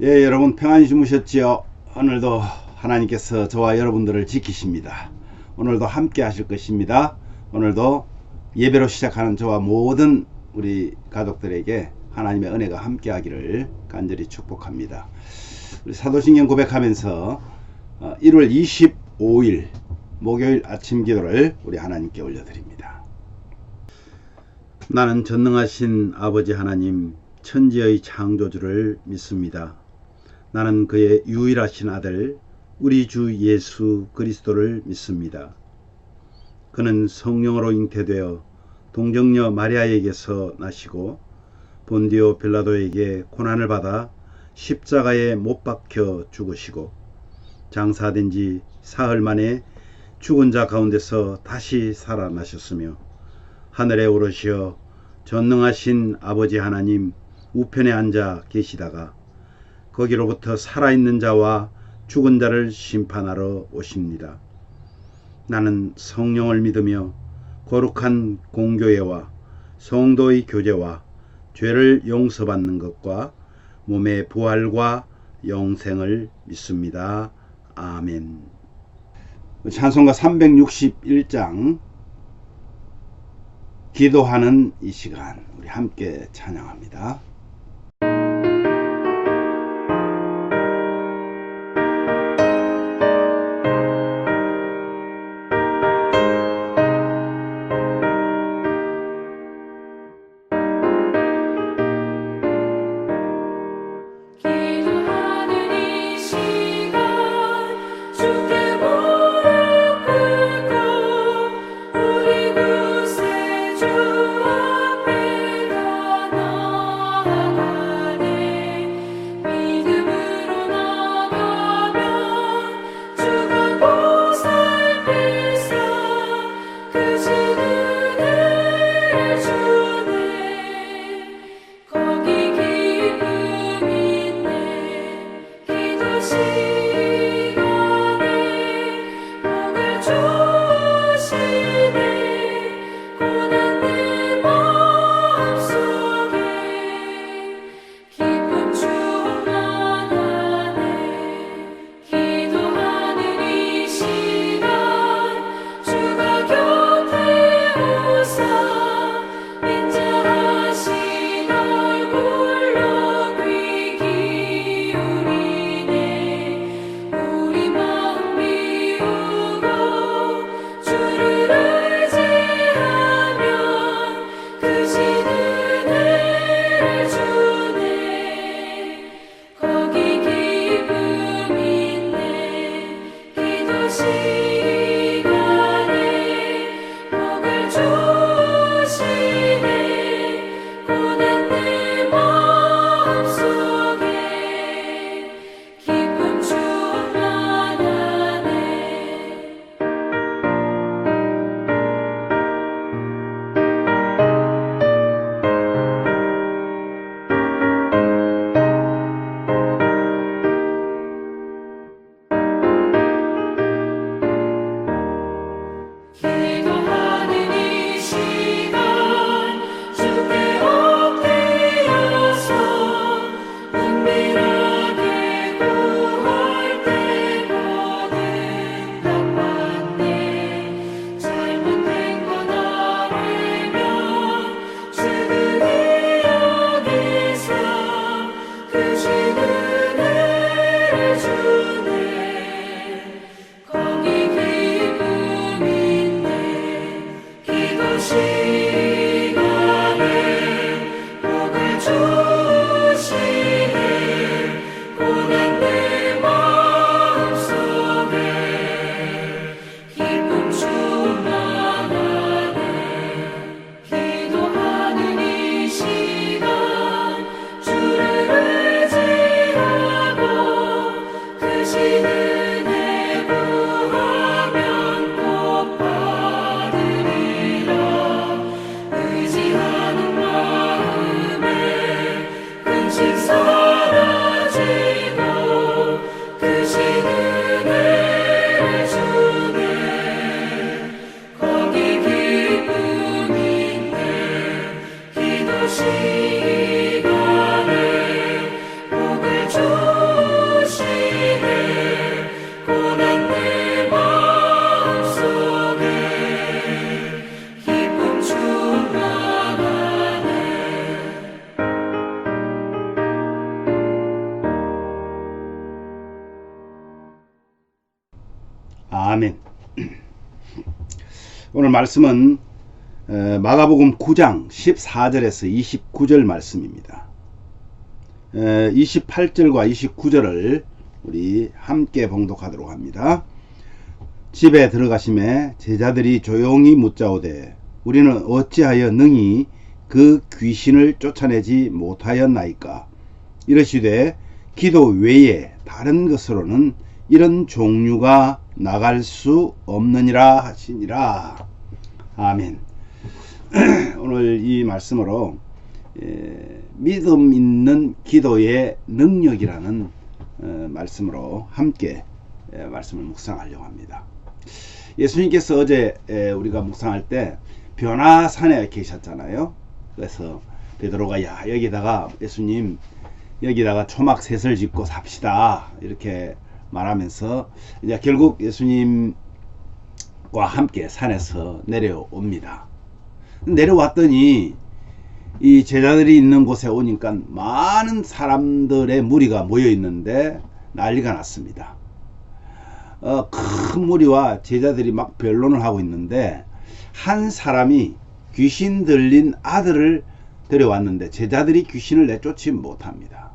예, 여러분 평안히 주무셨지요? 오늘도 하나님께서 저와 여러분들을 지키십니다. 오늘도 함께 하실 것입니다. 오늘도 예배로 시작하는 저와 모든 우리 가족들에게 하나님의 은혜가 함께 하기를 간절히 축복합니다. 우리 사도신경 고백하면서 1월 25일 목요일 아침 기도를 우리 하나님께 올려드립니다. 나는 전능하신 아버지 하나님 천지의 창조주를 믿습니다. 나는 그의 유일하신 아들 우리 주 예수 그리스도를 믿습니다. 그는 성령으로 잉태되어 동정녀 마리아에게서 나시고 본디오 빌라도에게 고난을 받아 십자가에 못 박혀 죽으시고 장사된 지 사흘 만에 죽은 자 가운데서 다시 살아나셨으며 하늘에 오르시어 전능하신 아버지 하나님 우편에 앉아 계시다가 거기로부터 살아있는 자와 죽은 자를 심판하러 오십니다. 나는 성령을 믿으며 거룩한 공교회와 성도의 교제와 죄를 용서받는 것과 몸의 부활과 영생을 믿습니다. 아멘. 찬송가 361장 기도하는 이 시간 우리 함께 찬양합니다. 우리 구세주 앞에 가 아멘. 오늘 말씀은 마가복음 9장 14절에서 29절 말씀입니다. 28절과 29절을 우리 함께 봉독하도록 합니다. 집에 들어가심에 제자들이 조용히 묻자오되 우리는 어찌하여 능히 그 귀신을 쫓아내지 못하였나이까. 이르시되 기도 외에 다른 것으로는 이런 종류가 나갈 수 없느니라 하시니라. 아멘. 오늘 이 말씀으로 믿음 있는 기도의 능력이라는 말씀으로 함께 말씀을 묵상하려고 합니다. 예수님께서 어제 우리가 묵상할 때 변화산에 계셨잖아요. 그래서 베드로가 야 여기다가 예수님 여기다가 초막셋을 짓고 삽시다 이렇게 말하면서 이제 결국 예수님과 함께 산에서 내려옵니다. 내려왔더니 이 제자들이 있는 곳에 오니까 많은 사람들의 무리가 모여 있는데 난리가 났습니다. 큰 무리와 제자들이 막 변론을 하고 있는데 한 사람이 귀신 들린 아들을 데려왔는데 제자들이 귀신을 내쫓지 못합니다.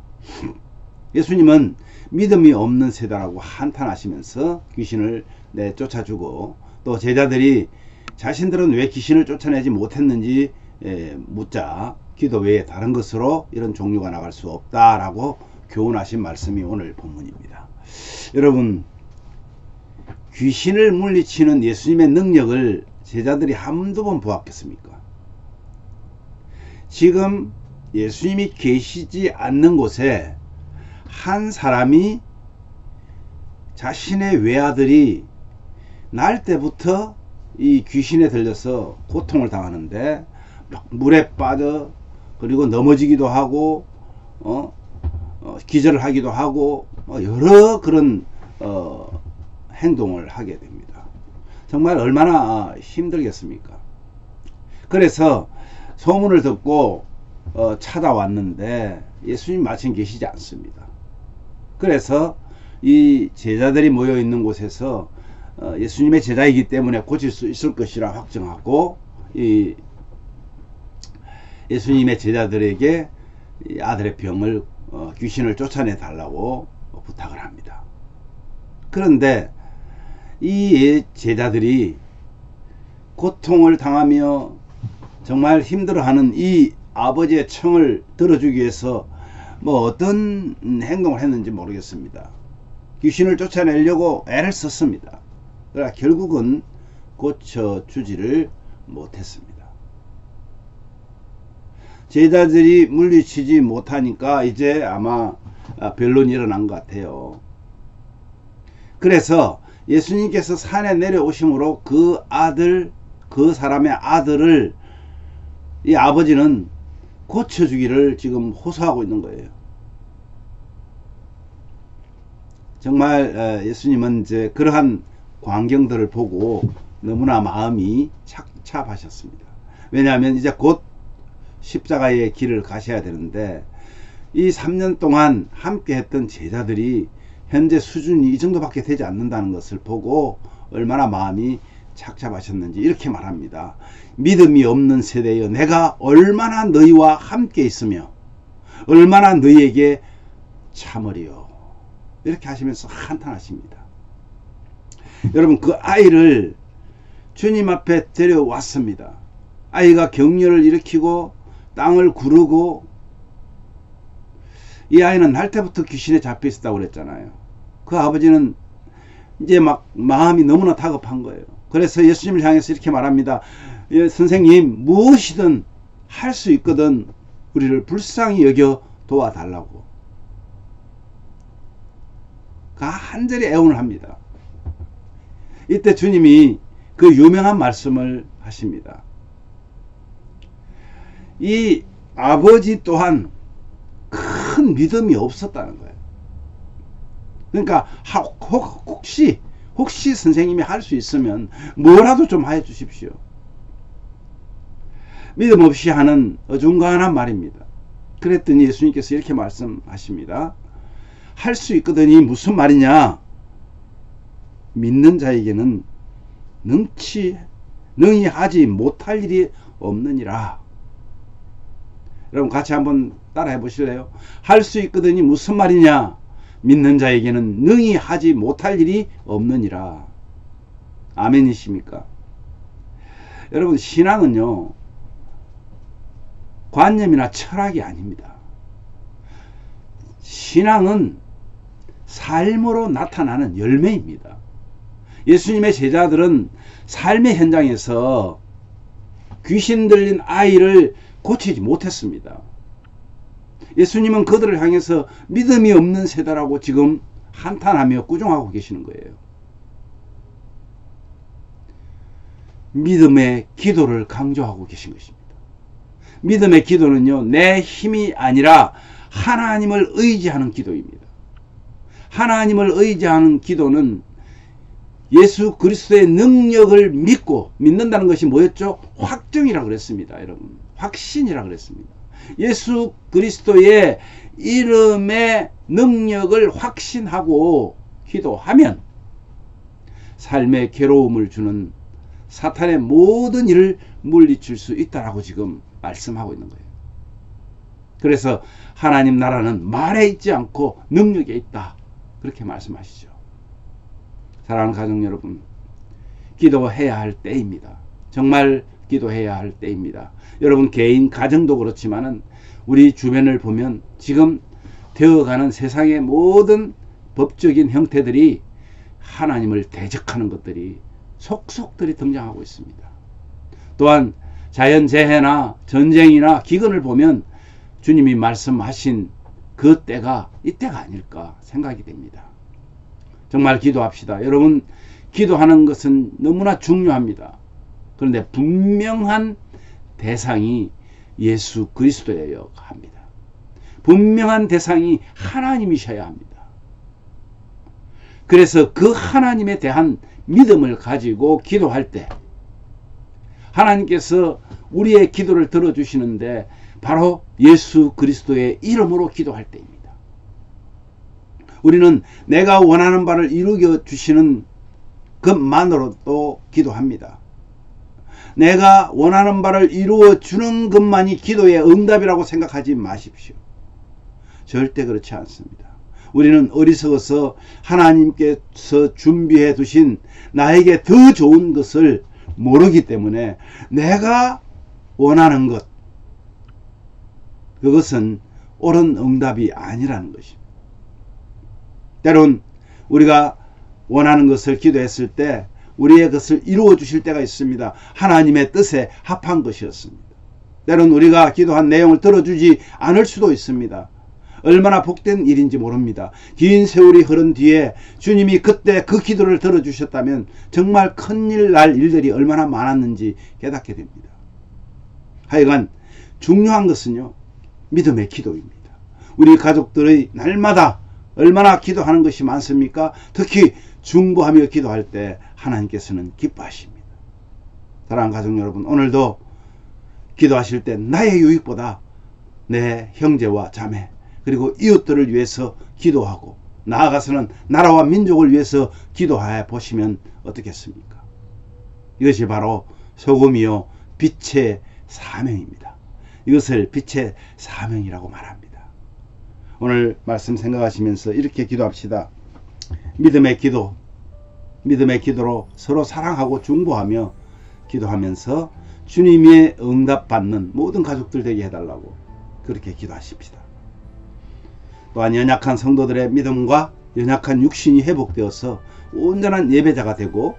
예수님은 믿음이 없는 세대라고 한탄하시면서 귀신을 내쫓아주고 또 제자들이 자신들은 왜 귀신을 쫓아내지 못했는지 묻자 기도 외에 다른 것으로 이런 종류가 나갈 수 없다라고 교훈하신 말씀이 오늘 본문입니다. 여러분, 귀신을 물리치는 예수님의 능력을 제자들이 한두 번 보았겠습니까? 지금 예수님이 계시지 않는 곳에 한 사람이 자신의 외아들이 날 때부터 이 귀신에 들려서 고통을 당하는데 막 물에 빠져 그리고 넘어지기도 하고 기절을 하기도 하고 여러 그런 행동을 하게 됩니다. 정말 얼마나 힘들겠습니까? 그래서 소문을 듣고 찾아왔는데 예수님 마침 계시지 않습니다. 그래서 이 제자들이 모여 있는 곳에서 예수님의 제자이기 때문에 고칠 수 있을 것이라 확정하고 이 예수님의 제자들에게 이 아들의 병을 귀신을 쫓아내 달라고 부탁을 합니다. 그런데 이 제자들이 고통을 당하며 정말 힘들어하는 이 아버지의 청을 들어주기 위해서 뭐 어떤 행동을 했는지 모르겠습니다. 귀신을 쫓아내려고 애를 썼습니다. 그러나 결국은 고쳐주지를 못했습니다. 제자들이 물리치지 못하니까 이제 아마 변론이 일어난 것 같아요. 그래서 예수님께서 산에 내려오심으로 그 사람의 아들을 이 아버지는 고쳐주기를 지금 호소하고 있는 거예요. 정말 예수님은 이제 그러한 광경들을 보고 너무나 마음이 착잡하셨습니다. 왜냐하면 이제 곧 십자가의 길을 가셔야 되는데 이 3년 동안 함께 했던 제자들이 현재 수준이 이 정도밖에 되지 않는다는 것을 보고 얼마나 마음이 착잡하셨는지 이렇게 말합니다. 믿음이 없는 세대여 내가 얼마나 너희와 함께 있으며 얼마나 너희에게 참으리요. 이렇게 하시면서 한탄하십니다. 여러분, 그 아이를 주님 앞에 데려왔습니다. 아이가 격려를 일으키고 땅을 구르고 이 아이는 날 때부터 귀신에 잡혀 있었다고 그랬잖아요. 그 아버지는 이제 막 마음이 너무나 다급한 거예요. 그래서 예수님을 향해서 이렇게 말합니다. 예, 선생님 무엇이든 할 수 있거든 우리를 불쌍히 여겨 도와달라고 간절히 애원을 합니다. 이때 주님이 그 유명한 말씀을 하십니다. 이 아버지 또한 큰 믿음이 없었다는 거예요. 그러니까 혹시 선생님이 할 수 있으면 뭐라도 좀 해 주십시오. 믿음 없이 하는 어중간한 말입니다. 그랬더니 예수님께서 이렇게 말씀하십니다. 할 수 있거든이 무슨 말이냐? 믿는 자에게는 능히 하지 못할 일이 없느니라. 여러분 같이 한번 따라해 보실래요? 할 수 있거든이 무슨 말이냐? 믿는 자에게는 능히 하지 못할 일이 없느니라. 아멘이십니까? 여러분, 신앙은요, 관념이나 철학이 아닙니다. 신앙은 삶으로 나타나는 열매입니다. 예수님의 제자들은 삶의 현장에서 귀신 들린 아이를 고치지 못했습니다. 예수님은 그들을 향해서 믿음이 없는 세대라고 지금 한탄하며 꾸중하고 계시는 거예요. 믿음의 기도를 강조하고 계신 것입니다. 믿음의 기도는요, 내 힘이 아니라 하나님을 의지하는 기도입니다. 하나님을 의지하는 기도는 예수 그리스도의 능력을 믿는다는 것이 뭐였죠? 확정이라고 그랬습니다. 여러분, 확신이라고 그랬습니다. 예수 그리스도의 이름의 능력을 확신하고 기도하면 삶의 괴로움을 주는 사탄의 모든 일을 물리칠 수 있다라고 지금 말씀하고 있는 거예요. 그래서 하나님 나라는 말에 있지 않고 능력에 있다, 그렇게 말씀하시죠. 사랑하는 가족 여러분, 기도해야 할 때입니다. 정말 기도해야 할 때입니다. 여러분, 개인 가정도 그렇지만은 우리 주변을 보면 지금 되어가는 세상의 모든 법적인 형태들이 하나님을 대적하는 것들이 속속들이 등장하고 있습니다. 또한 자연재해나 전쟁이나 기근을 보면 주님이 말씀하신 그 때가 이때가 아닐까 생각이 됩니다. 정말 기도합시다. 여러분, 기도하는 것은 너무나 중요합니다. 그런데 분명한 대상이 예수 그리스도여야 합니다. 분명한 대상이 하나님이셔야 합니다. 그래서 그 하나님에 대한 믿음을 가지고 기도할 때 하나님께서 우리의 기도를 들어주시는데 바로 예수 그리스도의 이름으로 기도할 때입니다. 우리는 내가 원하는 바를 이루게 주시는 것만으로도 기도합니다. 내가 원하는 바를 이루어 주는 것만이 기도의 응답이라고 생각하지 마십시오. 절대 그렇지 않습니다. 우리는 어리석어서 하나님께서 준비해 두신 나에게 더 좋은 것을 모르기 때문에 내가 원하는 것, 그것은 옳은 응답이 아니라는 것입니다. 때론 우리가 원하는 것을 기도했을 때 우리의 것을 이루어 주실 때가 있습니다. 하나님의 뜻에 합한 것이었습니다. 때론 우리가 기도한 내용을 들어주지 않을 수도 있습니다. 얼마나 복된 일인지 모릅니다. 긴 세월이 흐른 뒤에 주님이 그때 그 기도를 들어주셨다면 정말 큰일 날 일들이 얼마나 많았는지 깨닫게 됩니다. 하여간 중요한 것은요, 믿음의 기도입니다. 우리 가족들의 날마다 얼마나 기도하는 것이 많습니까? 특히 중보하며 기도할 때 하나님께서는 기뻐하십니다. 사랑하는 가족 여러분, 오늘도 기도하실 때 나의 유익보다 내 형제와 자매 그리고 이웃들을 위해서 기도하고 나아가서는 나라와 민족을 위해서 기도해 보시면 어떻겠습니까? 이것이 바로 소금이요 빛의 사명입니다. 이것을 빛의 사명이라고 말합니다. 오늘 말씀 생각하시면서 이렇게 기도합시다. 믿음의 기도로 서로 사랑하고 중보하며 기도하면서 주님의 응답받는 모든 가족들 되게 해달라고 그렇게 기도하십시다. 또한 연약한 성도들의 믿음과 연약한 육신이 회복되어서 온전한 예배자가 되고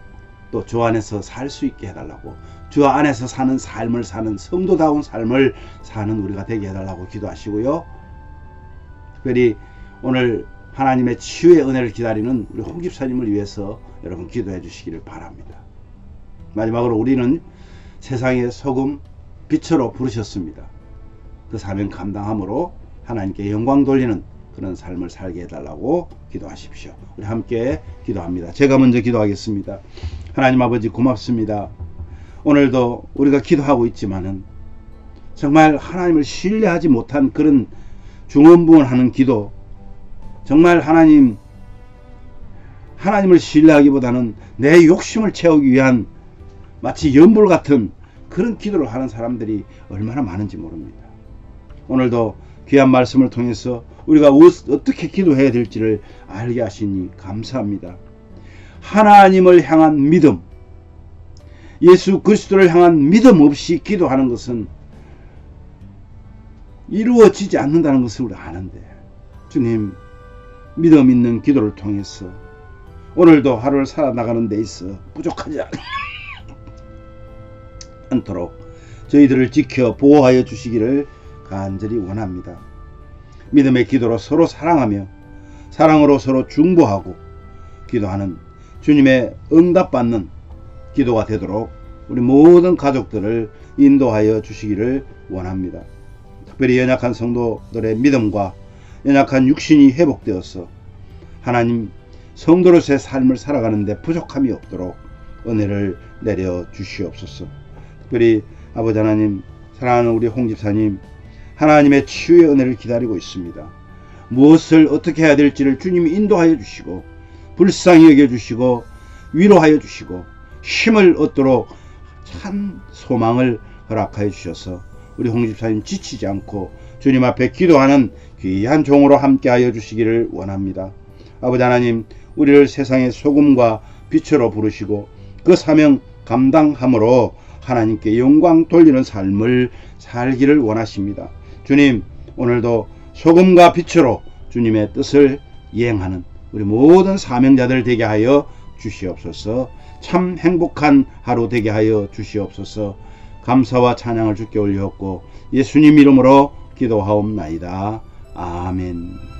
또 주 안에서 살 수 있게 해달라고, 주 안에서 사는 삶을 사는 성도다운 삶을 사는 우리가 되게 해달라고 기도하시고요. 특별히 오늘 하나님의 치유의 은혜를 기다리는 우리 홍 집사님을 위해서 여러분 기도해 주시기를 바랍니다. 마지막으로 우리는 세상의 소금, 빛으로 부르셨습니다. 그 사명 감당함으로 하나님께 영광 돌리는 그런 삶을 살게 해달라고 기도하십시오. 우리 함께 기도합니다. 제가 먼저 기도하겠습니다. 하나님 아버지 고맙습니다. 오늘도 우리가 기도하고 있지만은 정말 하나님을 신뢰하지 못한 그런 중언부언하는 기도, 정말 하나님 하나님을 신뢰하기보다는 내 욕심을 채우기 위한 마치 연불 같은 그런 기도를 하는 사람들이 얼마나 많은지 모릅니다. 오늘도 귀한 말씀을 통해서 우리가 어떻게 기도해야 될지를 알게 하시니 감사합니다. 하나님을 향한 믿음, 예수 그리스도를 향한 믿음 없이 기도하는 것은 이루어지지 않는다는 것을 우리가 아는데, 주님, 믿음 있는 기도를 통해서 오늘도 하루를 살아나가는 데 있어 부족하지 않도록 저희들을 지켜 보호하여 주시기를 간절히 원합니다. 믿음의 기도로 서로 사랑하며 사랑으로 서로 중보하고 기도하는 주님의 응답받는 기도가 되도록 우리 모든 가족들을 인도하여 주시기를 원합니다. 특별히 연약한 성도들의 믿음과 연약한 육신이 회복되어서 하나님 성도로서의 삶을 살아가는데 부족함이 없도록 은혜를 내려 주시옵소서. 특별히 아버지 하나님, 사랑하는 우리 홍 집사님, 하나님의 치유의 은혜를 기다리고 있습니다. 무엇을 어떻게 해야 될지를 주님이 인도하여 주시고 불쌍히 여겨주시고 위로하여 주시고 힘을 얻도록 참 소망을 허락하여 주셔서 우리 홍 집사님 지치지 않고 주님 앞에 기도하는 귀한 종으로 함께하여 주시기를 원합니다. 아버지 하나님, 우리를 세상의 소금과 빛으로 부르시고 그 사명 감당함으로 하나님께 영광 돌리는 삶을 살기를 원하십니다. 주님, 오늘도 소금과 빛으로 주님의 뜻을 이행하는 우리 모든 사명자들 되게 하여 주시옵소서. 참 행복한 하루 되게 하여 주시옵소서. 감사와 찬양을 주께 올렸고 예수님 이름으로 기도하옵나이다. 아멘.